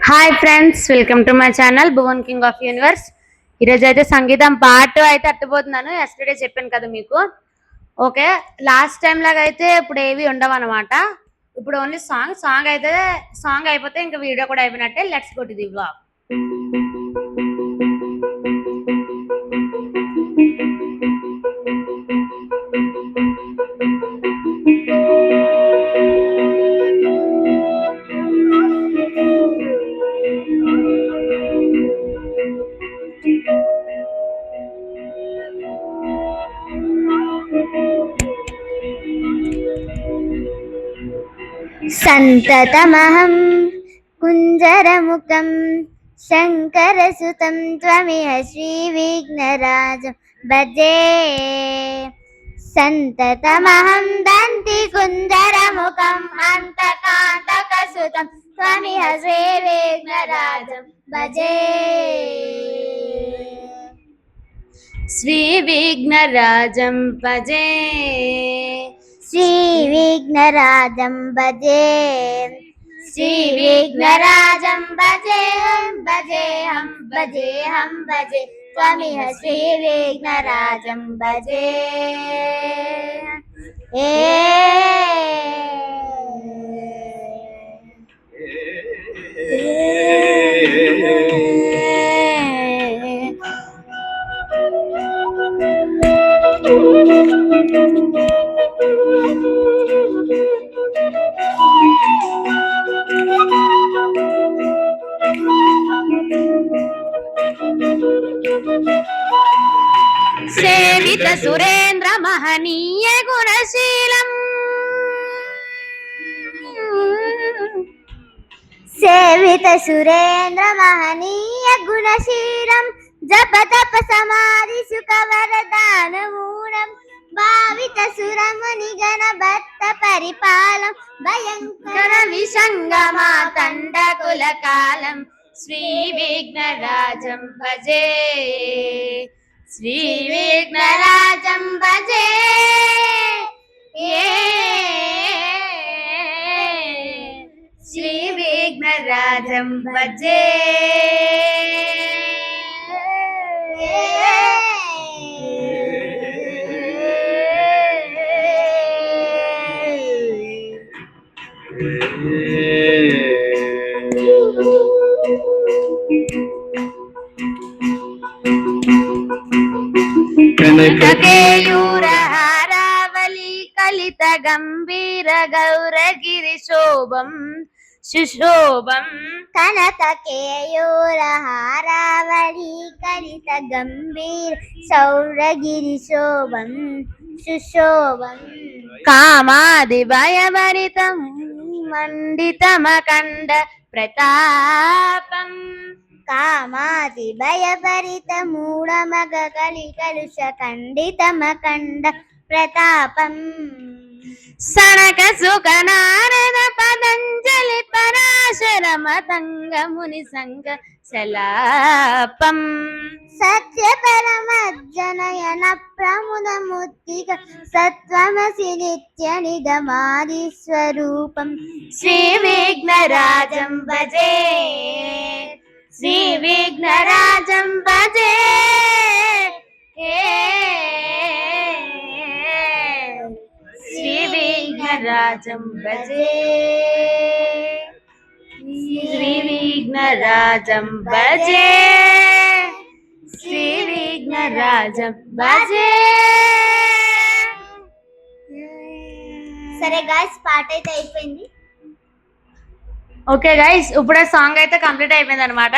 Hi friends, welcome to my channel Bhuvan king of universe. ఈరోజు అయితే సంగీతం పార్ట్ అయితే అట్టుపోతున్నాను. ఎస్టర్డే చెప్పాను కదా మీకు. ఓకే, లాస్ట్ టైం లాగా అయితే ఇప్పుడు ఏవి ఉండవు అనమాట. ఇప్పుడు ఓన్లీ సాంగ్ అయిపోతే ఇంకా వీడియో కూడా అయిపోయినట్టే. Let's go to the vlog. సంతతమహం కుంజరముఖం శంకరసుతం త్వమిహ శ్రీవిఘ్నరాజం భజే. సంతతమహం దంతి కుంజరముఖం అంతకాంతకసుతం త్వమిహ శ్రీవిఘ్నరాజం భజే. శ్రీవిఘ్నరాజం భజే, శ్రీవిఘ్నరాజం భజే, శ్రీవిఘ్నరాజం భజే హం భజే హం భజే హం భజే త్వమిహ శ్రీవిఘ్నరాజం భజే. ఏ సేవిత సురేంద్ర మహనీయ గుణశీలం, సేవిత సురేంద్ర మహనీయ గుణశీలం జప తప సమాధి సుఖ వరదాన మూలం భావిత సురముని గణ భక్త పరిపాలం భయంకర విసంగమా తండకుల కాలం. శ్రీ విఘ్నరాజం భజే, శ్రీ విఘ్నరాజం భజే. శ్రీ విఘ్నరాజం భజే. కేయూరహారావళి కలిత గంభీర గౌరగిరి శోభం సుశోభం. కనక కేయూర హారావళి కలిత గంభీర సౌరగిరి శోభం సుశోభం. కామాది భయభరితం మండితమకండ ప్రతాపం. కామాది భయభరిత మూఢమగ కలి కలుష ఖండితమకండ ప్రతాపం. సనక సుఖ నారద పతంజలి పరాశర మతంగ ముని సంగ శలాపం. సత్య పరమజ్జనయన ప్రముద ముత్తిక సత్వమసి నిత్య నిగమాది స్వరూపం. శ్రీ విఘ్నరాజం భజే, శ్రీ విఘ్నరాజం భజే. శ్రీ విఘ్నరాజం భజే, శ్రీ విఘ్నరాజం భజే, శ్రీ విఘ్నరాజం భజే. సరే గాయ్స్, పాట అయితే అయిపోయింది. ఓకే గైస్, ఇప్పుడే సాంగ్ అయితే కంప్లీట్ అయిపోయింది అనమాట.